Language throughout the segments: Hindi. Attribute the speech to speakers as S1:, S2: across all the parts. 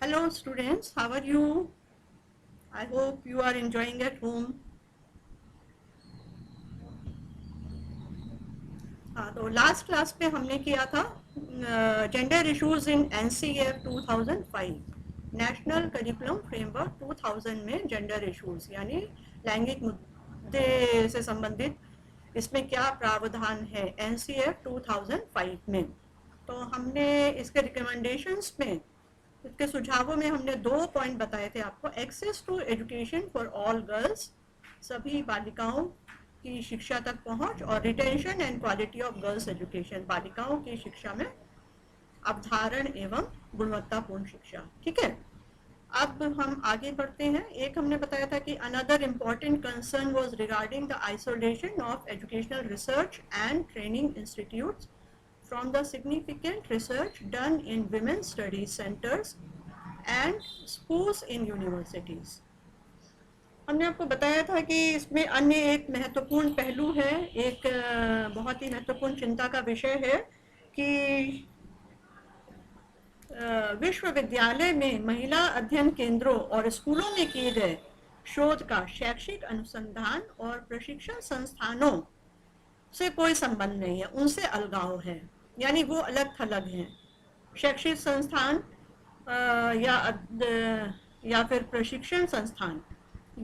S1: Hello students, how are you? I hope you are enjoying at home. हाँ, तो लास्ट क्लास में हमने किया था gender issues in NCF 2005 national curriculum framework 2000 में जेंडर इश्यूज यानी लैंगिक मुद्दे से संबंधित इसमें क्या प्रावधान है एनसीएफ 2005 में। तो हमने इसके रिकमेंडेशंस में इसके सुझावों में हमने 2 पॉइंट बताए थे आपको। Access to education for all girls, सभी बालिकाओं की शिक्षा तक पहुंच, और retention and quality of girls education, बालिकाओं की शिक्षा में अवधारण एवं गुणवत्तापूर्ण शिक्षा। ठीक है, अब हम आगे बढ़ते हैं। एक हमने बताया था कि another important concern was regarding the isolation of educational research and training institutes from the significant research done in women's studies centers and schools in universities। हमने आपको बताया था कि इसमें अन्य एक महत्वपूर्ण पहलू है, एक बहुत ही महत्वपूर्ण चिंता का विषय है कि विश्वविद्यालय में महिला अध्ययन केंद्रों और स्कूलों में किए गए शोध का शैक्षिक अनुसंधान और प्रशिक्षण संस्थानों से कोई संबंध नहीं है, उनसे अलगाव है, यानी वो अलग थलग हैं। शैक्षिक संस्थान या फिर प्रशिक्षण संस्थान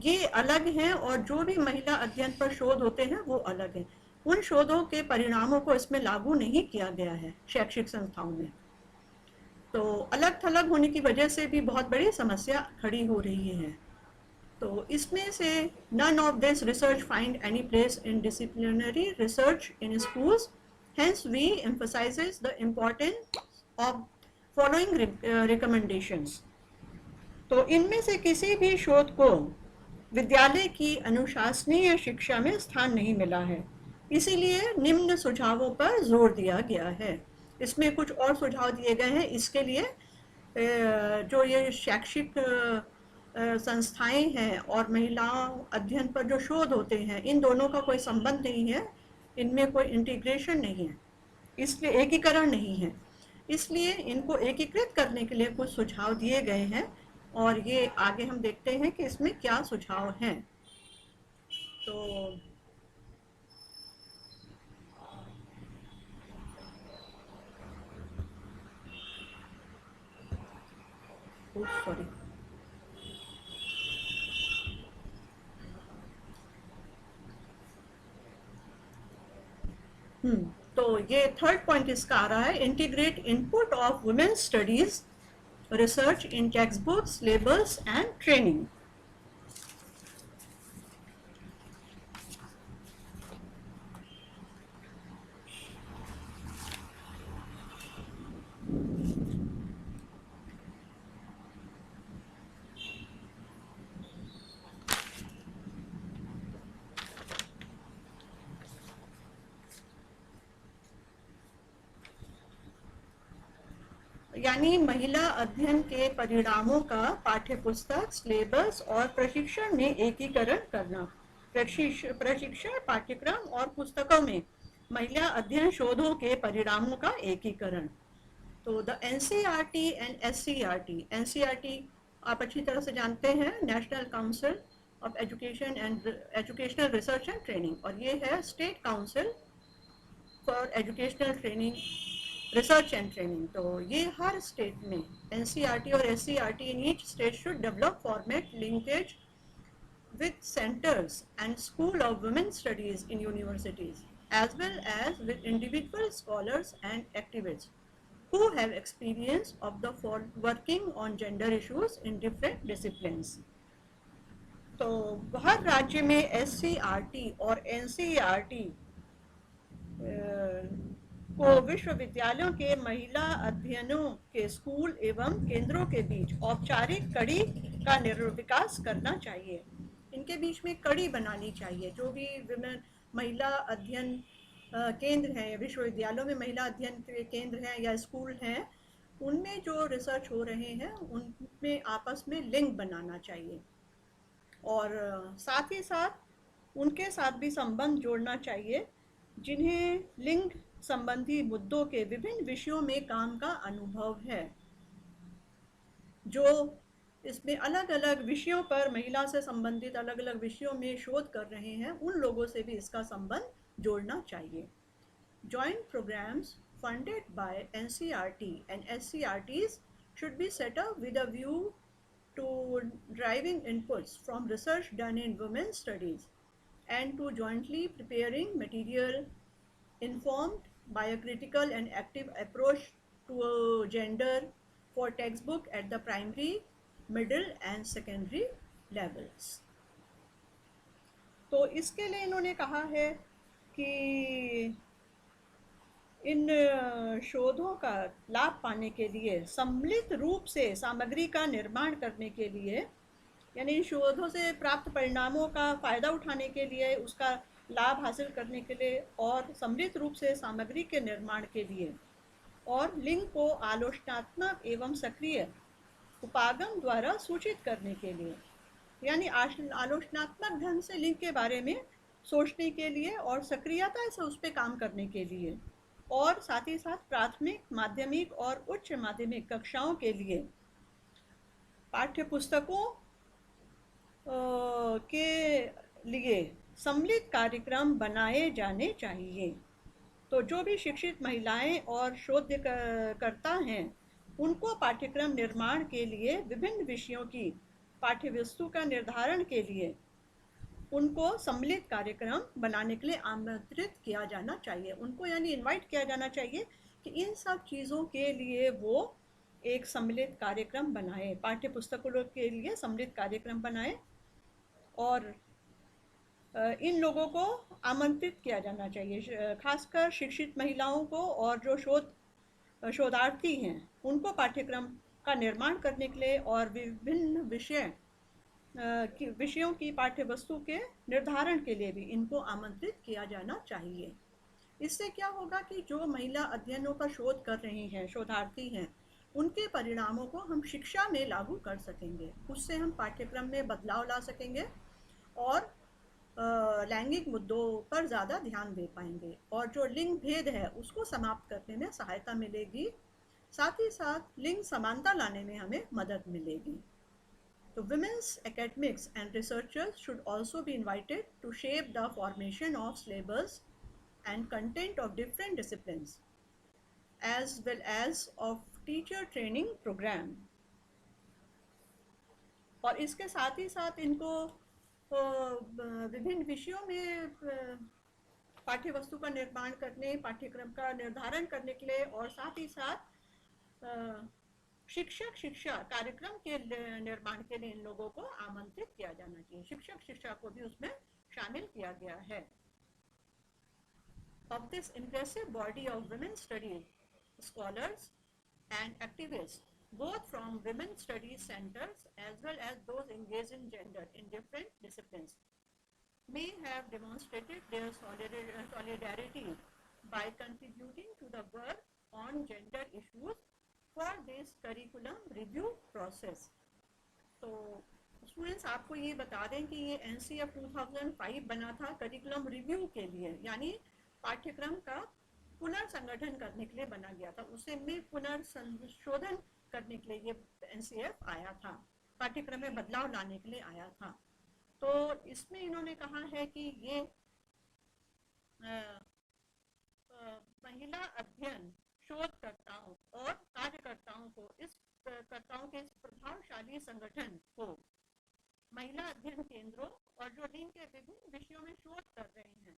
S1: ये अलग हैं, और जो भी महिला अध्ययन पर शोध होते हैं वो अलग हैं। उन शोधों के परिणामों को इसमें लागू नहीं किया गया है शैक्षिक संस्थाओं में। तो अलग थलग होने की वजह से भी बहुत बड़ी समस्या खड़ी हो रही है। तो इसमें से none of this research find any place in disciplinary research in schools, hence we emphasizes the importance of following recommendations। तो इनमें से किसी भी शोध को विद्यालय की अनुशासनीय शिक्षा में स्थान नहीं मिला है, इसीलिए निम्न सुझावों पर जोर दिया गया है। इसमें कुछ और सुझाव दिए गए हैं। इसके लिए जो ये शैक्षिक संस्थाएं हैं और महिलाओं अध्ययन पर जो शोध होते हैं, इन दोनों का कोई संबंध नहीं है, इनमें कोई इंटीग्रेशन नहीं है, इसलिए एकीकरण नहीं है, इसलिए इनको एकीकृत करने के लिए कुछ सुझाव दिए गए हैं, और ये आगे हम देखते हैं कि इसमें क्या सुझाव हैं। तो सॉरी, तो ये थर्ड पॉइंट इसका आ रहा है, integrate input of women's studies research in text books, syllabus and training. यानी महिला अध्ययन के परिणामों का पाठ्यपुस्तक, सिलेबस और प्रशिक्षण में एकीकरण करना। प्रशिक्षण पाठ्यक्रम और पुस्तकों में महिला अध्ययन शोधों के परिणामों का एकीकरण। तो the NCERT and SCERT, NCERT आप अच्छी तरह से जानते हैं, national council of education and educational research and training, और ये है state council for educational training, research and training. तो ये हर स्टेट में एनसीईआरटी और SCERT in each state should develop format linkage with centers and school of women's studies in universities, as well as with individual scholars and activists who have experience of the working on gender issues in different disciplines। तो हर राज्य में एससीईआरटी और एनसीईआरटी को विश्वविद्यालयों के महिला अध्ययनों के स्कूल एवं केंद्रों के बीच औपचारिक कड़ी का विकास करना चाहिए। इनके बीच में कड़ी बनानी चाहिए। जो भी विमेन महिला अध्ययन केंद्र हैं, विश्वविद्यालयों में महिला अध्ययन के केंद्र हैं या स्कूल हैं, उनमें जो रिसर्च हो रहे हैं उनमें आपस में लिंक बनाना चाहिए, और साथ ही साथ उनके साथ भी संबंध जोड़ना चाहिए जिन्हें लिंग संबंधी मुद्दों के विभिन्न विषयों में काम का अनुभव है। जो इसमें अलग अलग विषयों पर, महिला से संबंधित अलग अलग विषयों में शोध कर रहे हैं, उन लोगों से भी इसका संबंध जोड़ना चाहिए। Joint programs funded by NCERT and SCERTs should be set up with a view to driving inputs from research done in women's studies and to jointly preparing material informed by a critical and active approach to gender for textbook at the primary, middle and secondary levels. तो इसके लिए इन्होंने कहा है कि इन शोधों का लाभ पाने के लिए सम्मिलित रूप से सामग्री का निर्माण करने के लिए, यानी इन शोधों से प्राप्त परिणामों का फायदा उठाने के लिए, उसका लाभ हासिल करने के लिए, और सम्मिलित रूप से सामग्री के निर्माण के लिए, और लिंग को आलोचनात्मक एवं सक्रिय उपागम द्वारा सूचित करने के लिए, यानी आलोचनात्मक ढंग से लिंग के बारे में सोचने के लिए और सक्रियता से उस पर काम करने के लिए, और साथ ही साथ प्राथमिक, माध्यमिक और उच्च माध्यमिक कक्षाओं के लिए पाठ्य पुस्तकों के लिए सम्मिलित कार्यक्रम बनाए जाने चाहिए। तो जो भी शिक्षित महिलाएं और शोधकर्ता हैं, उनको पाठ्यक्रम निर्माण के लिए विभिन्न विषयों की पाठ्यवस्तु का निर्धारण के लिए उनको सम्मिलित कार्यक्रम बनाने के लिए आमंत्रित किया जाना चाहिए। उनको यानी इनवाइट किया जाना चाहिए कि इन सब चीज़ों के लिए वो एक सम्मिलित कार्यक्रम बनाए, पाठ्य पुस्तकों के लिए सम्मिलित कार्यक्रम बनाए, और इन लोगों को आमंत्रित किया जाना चाहिए, खासकर शिक्षित महिलाओं को, और जो शोधार्थी हैं उनको पाठ्यक्रम का निर्माण करने के लिए और विभिन्न विषयों की पाठ्यवस्तु के निर्धारण के लिए भी इनको आमंत्रित किया जाना चाहिए। इससे क्या होगा कि जो महिला अध्ययनों पर शोध कर रही हैं, शोधार्थी हैं, उनके परिणामों को हम शिक्षा में लागू कर सकेंगे। उससे हम पाठ्यक्रम में बदलाव ला सकेंगे और लैंगिक मुद्दों पर ज़्यादा ध्यान दे पाएंगे, और जो लिंग भेद है उसको समाप्त करने में सहायता मिलेगी, साथ ही साथ लिंग समानता लाने में हमें मदद मिलेगी। तो women's academics and researchers should also be invited to shape the formation of syllabus and content of different disciplines as well as of teacher training program। और इसके साथ ही साथ इनको विभिन्न विषयों में पाठ्यवस्तु का निर्माण करने, पाठ्यक्रम का निर्धारण करने के लिए, और साथ ही साथ शिक्षा कार्यक्रम के निर्माण के लिए इन लोगों को आमंत्रित किया जाना चाहिए। शिक्षा को भी उसमें शामिल किया गया है। Of this impressive body of women studies scholars and activists, both from women studies centers as well as those engaged in gender in different disciplines, may have demonstrated their solidarity by contributing to the work on gender issues for this curriculum review process। तो स्टूडेंट्स, आपको ये बता दें कि ये NCF 2005 बना था करिकुलम रिव्यू के लिए, यानी पाठ्यक्रम का पुनर्संगठन करने के लिए बना गया था। उसे में पुनर्संशोधन करने के लिए ये NCF आया था, पाठ्यक्रम में बदलाव लाने के लिए आया था। तो इसमें इन्होंने कहा है कि ये महिला अध्ययन शोधकर्ताओं और कार्यकर्ताओं को इस प्रभावशाली संगठन को महिला अध्ययन केंद्रों और जो लिंग के विभिन्न विषयों में शोध कर रहे हैं,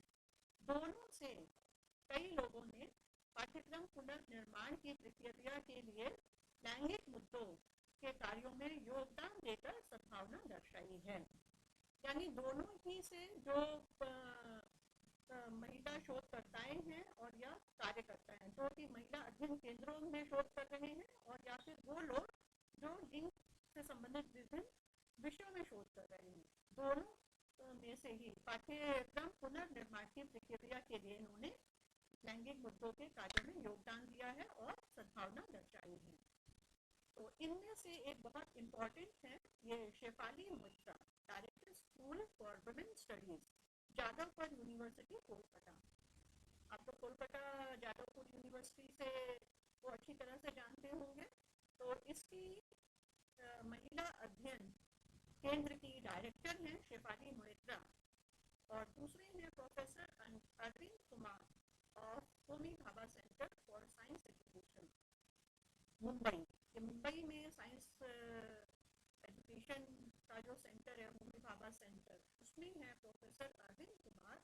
S1: दोनों से कई लोगों ने पाठ्यक्रम पुनर्निर्माण की प्रक्रिया के लिए लैंगिक मुद्दों के कार्यों में योगदान देकर सद्भावना दर्शाई है। यानी दोनों ही से जो महिला शोधकर्ताएं हैं और या कार्यकर्ता हैं, जो कि महिला अध्ययन केंद्रों में शोध कर रहे हैं, और या फिर वो लोग जो लिंग से संबंधित विभिन्न विषयों में शोध कर रहे हैं। दोनों में से ही पाठ्यक्रम पुनर्निर्माण की प्रक्रिया के लिए इन्होंने लैंगिक मुद्दों के कार्य में योगदान दिया है और सद्भावना दर्शाई है। तो इनमें से एक बहुत इम्पोर्टेंट है ये Shefali Mitra, director school for women studies, Jadavpur university Kolkata. आप तो कोलकाता जादवपुर यूनिवर्सिटी से वो अच्छी तरह से जानते होंगे। तो इसकी महिला अध्ययन केंद्र की डायरेक्टर हैं शेफाली मित्रा, और दूसरे हैं professor Arvind Kumar of Homi Bhabha centre for science education, Mumbai. Mumbai में साइंस एजुकेशन का जो सेंटर है होमी भाभा सेंटर, उसमें है प्रोफेसर अरविंद कुमार।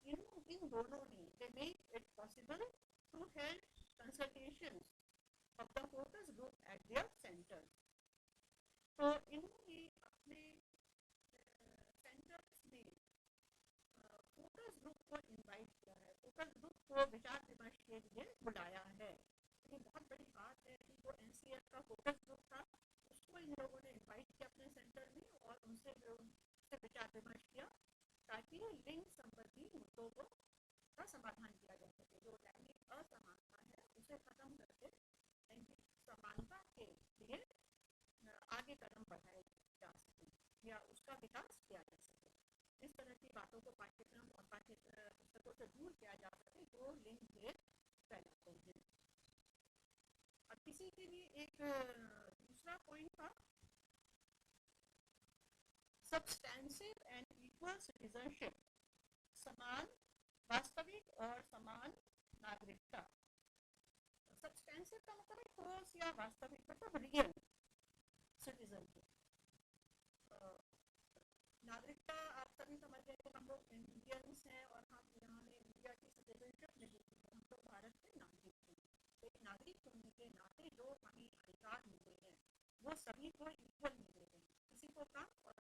S1: इन दोनों ने they make it possible to help consultations of the focus group at their center. तो इन्होंने अपने सेंटर्स में फोकस ग्रुप को इनवाइट किया है, फोकस ग्रुप को विचार विमर्श के लिए बुलाया है। ये बहुत बड़ी बात है कि जो एनसीएफ का फोकस ग्रुप था उसको इन लोगों ने इनवाइट किया अपने सेंटर में और उनसे विचार विमर्श किया, ताकि लिंग संबंधी मुद्दों को का समाधान किया जा सके। जो लैंगिक असमानता है उसे खत्म करके लैंगिक समानता के लिए आगे कदम बढ़ाए जा सके या उसका विकास किया जा सके। इस तरह की बातों को पाठ्यक्रम और पाठ्य पुस्तकों से दूर किया जा सके जो लिंग भेद फैलाते हैं। अब किसी के लिए एक दूसरा पॉइंट था सब्सटेंसिव एंड इक्वल सिटीजनशिप, समान वास्तविक और समान नागरिकता। सब्सटेंसिव का मतलब है ठोस या वास्तविक, मतलब रियल सिटीजनशिप। नागरिकता आप सभी समझ गए कि हम लोग इंडियंस हैं और हम यहाँ इंडिया की सिटीजनशिप नहीं, हम लोग भारत के नागरिक हैं। एक नागरिक होने के नाते जो हमें अधिकार मिले हैं वो सभी को इक्वल मिले हैं, किसी को कम और